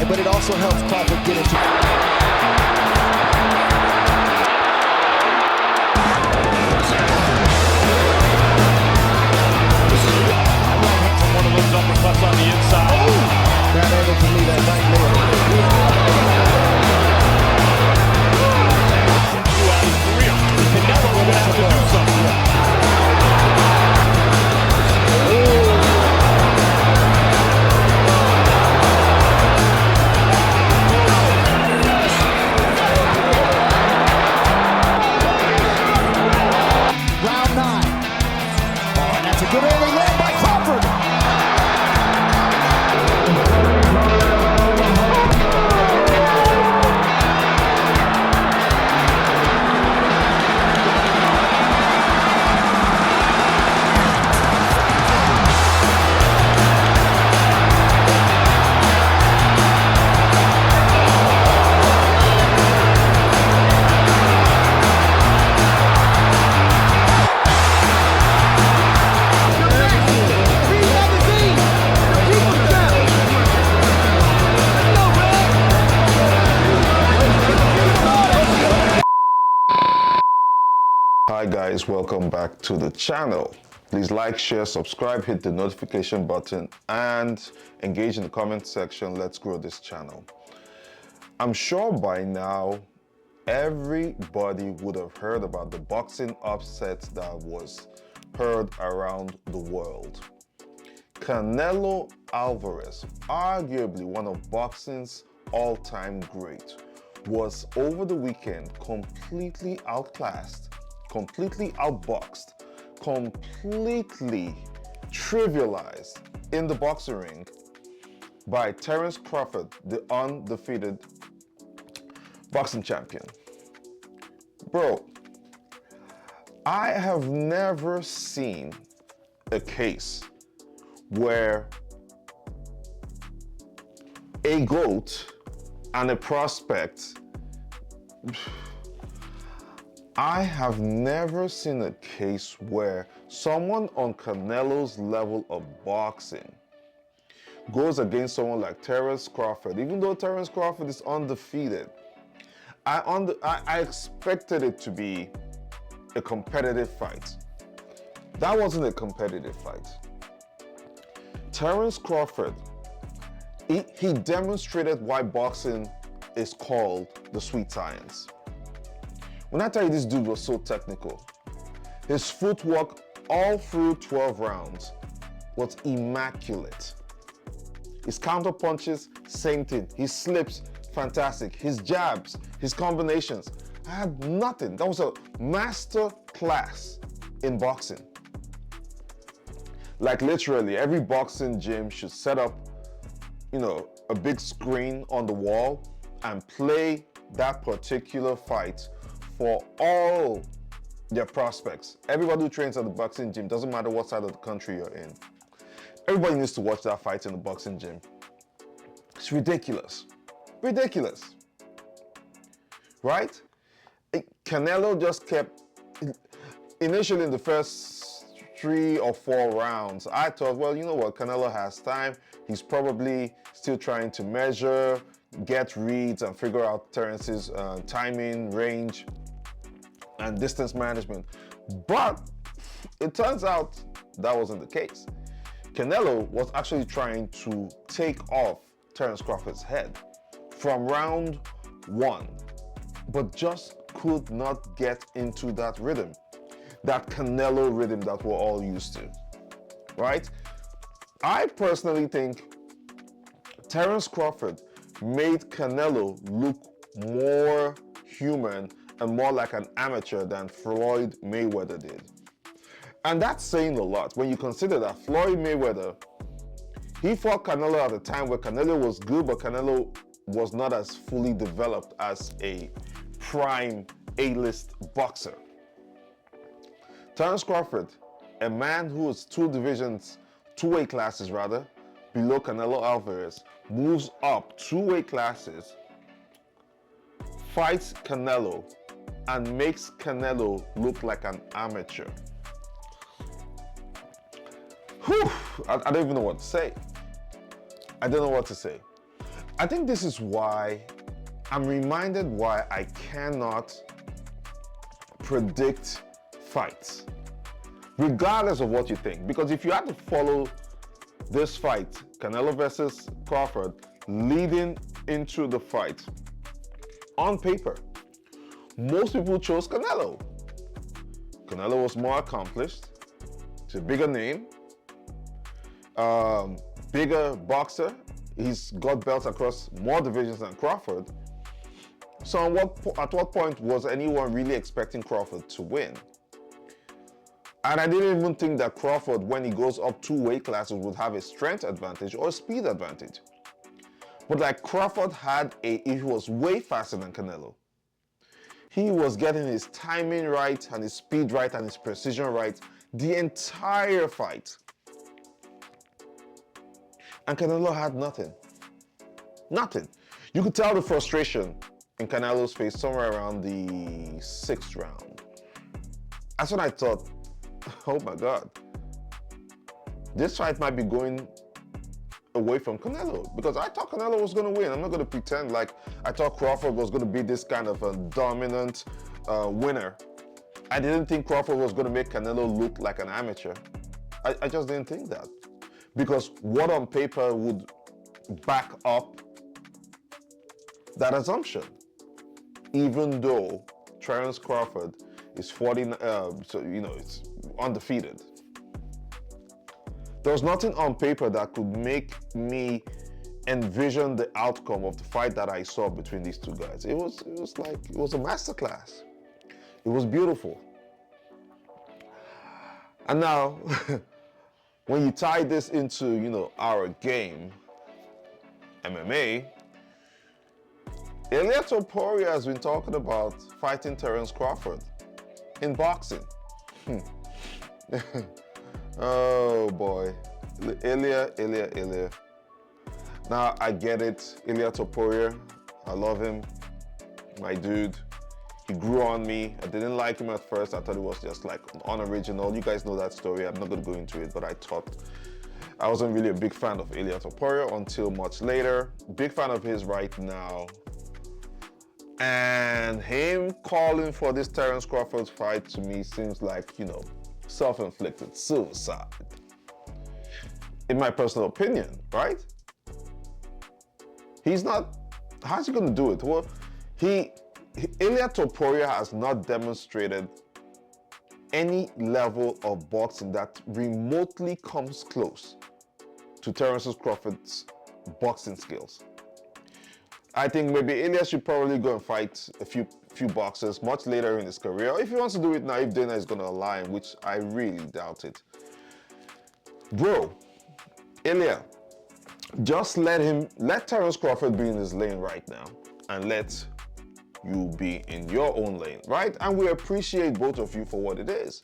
but it also helps Crawford get into one of those uppercuts on the inside. that angle to me, that right leg. Throughout his career, Canelo will have to do something. Round 9. Oh, and that's a good early leg by Crawford. Hi guys, welcome back to the channel. Please like, share, subscribe, hit the notification button and engage in the comment section. Let's grow this channel. I'm sure by now everybody would have heard about the boxing upset that was heard around the world. Canelo Alvarez, arguably one of boxing's all-time greats, was over the weekend completely outclassed, completely outboxed, completely trivialized in the boxing ring by Terence Crawford, the undefeated boxing champion. Bro, I have never seen a case where a GOAT and a prospect, I have never seen a case where someone on Canelo's level of boxing goes against someone like Terence Crawford. Even though Terence Crawford is undefeated, I expected it to be a competitive fight. That wasn't a competitive fight. Terence Crawford, he demonstrated why boxing is called the sweet science. When I tell you this dude was so technical, his footwork all through 12 rounds was immaculate. His counter punches, same thing. His slips, fantastic. His jabs, his combinations, I had nothing. That was a master class in boxing. Like literally, every boxing gym should set up, a big screen on the wall and play that particular fight for all their prospects. Everybody who trains at the boxing gym, doesn't matter what side of the country you're in, everybody needs to watch that fight in the boxing gym. It's ridiculous. Ridiculous. Right? Canelo just kept, initially in the first 3 or 4 rounds, I thought, well, you know what, Canelo has time. He's probably still trying to measure, get reads, and figure out Terence's timing, range, and distance management. But it turns out that wasn't the case. Canelo was actually trying to take off Terence Crawford's head from round 1, but just could not get into that rhythm, that Canelo rhythm that we're all used to, right? I personally think Terence Crawford made Canelo look more human and more like an amateur than Floyd Mayweather did. And that's saying a lot when you consider that Floyd Mayweather, he fought Canelo at a time where Canelo was good, but Canelo was not as fully developed as a prime A-list boxer. Terence Crawford, a man who is 2 weight classes below Canelo Alvarez, moves up 2 weight classes, fights Canelo, and makes Canelo look like an amateur. Whew, I don't even know what to say. I don't know what to say. I think this is why I'm reminded why I cannot predict fights, regardless of what you think. Because if you had to follow this fight, Canelo versus Crawford, leading into the fight, on paper, most people chose Canelo. Canelo was more accomplished, it's a bigger name, bigger boxer. He's got belts across more divisions than Crawford. So at what point was anyone really expecting Crawford to win? And I didn't even think that Crawford, when he goes up 2 weight classes, would have a strength advantage or a speed advantage. But like Crawford he was way faster than Canelo. He was getting his timing right and his speed right and his precision right the entire fight. And Canelo had nothing. Nothing. You could tell the frustration in Canelo's face somewhere around the 6th round. That's when I thought, oh my God, this fight might be going away from Canelo, because I thought Canelo was going to win. I'm not going to pretend like I thought Crawford was going to be this kind of a dominant winner. I didn't think Crawford was going to make Canelo look like an amateur. I just didn't think that, because what on paper would back up that assumption? Even though Terence Crawford is 40, it's undefeated. There was nothing on paper that could make me envision the outcome of the fight that I saw between these two guys. It was a masterclass. It was beautiful. And now, when you tie this into, our game, MMA, Ilia Topuria has been talking about fighting Terence Crawford in boxing. Oh boy, Ilia. Now I get it, Ilia Topuria, I love him, my dude. He grew on me. I didn't like him at first. I thought it was just like unoriginal. You guys know that story. I'm not gonna go into it, but I wasn't really a big fan of Ilia Topuria until much later. Big fan of his right now. And him calling for this Terence Crawford fight to me seems like, self-inflicted suicide. In my personal opinion, right? How's he gonna do it? Well, Ilia Topuria has not demonstrated any level of boxing that remotely comes close to Terence Crawford's boxing skills. I think maybe Ilia should probably go and fight a few boxers much later in his career. Or if he wants to do it now, if Dana is going to allow him, which I really doubt it. Bro, Ilia, just let Terence Crawford be in his lane right now and let you be in your own lane, right? And we appreciate both of you for what it is.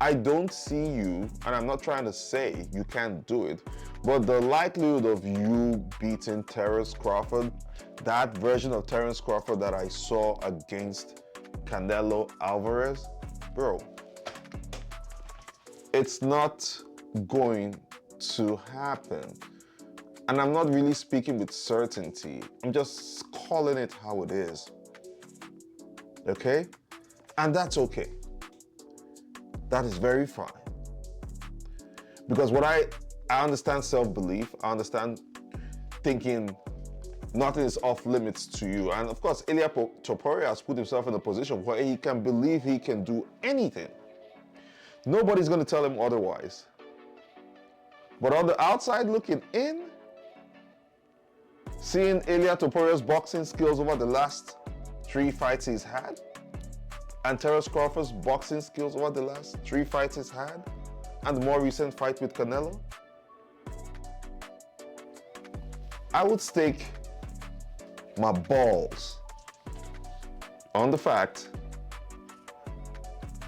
I don't see you, and I'm not trying to say you can't do it, but the likelihood of you beating Terence Crawford, that version of Terence Crawford that I saw against Canelo Alvarez, bro, it's not going to happen. And I'm not really speaking with certainty. I'm just calling it how it is. Okay? And that's okay. That is very fine. Because I understand self-belief. I understand thinking nothing is off limits to you. And of course, Ilia Topuria has put himself in a position where he can believe he can do anything. Nobody's going to tell him otherwise. But on the outside looking in, seeing Ilia Topuria's boxing skills over the last 3 fights he's had, and Terence Crawford's boxing skills over the last 3 fights he's had, and the more recent fight with Canelo, I would stake my balls on the fact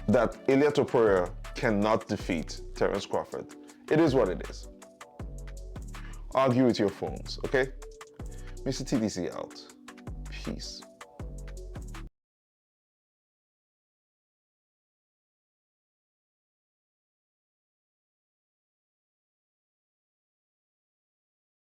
that Ilia Topuria cannot defeat Terence Crawford. It is what it is. Argue with your phones, okay? Mr. TDC out. Peace.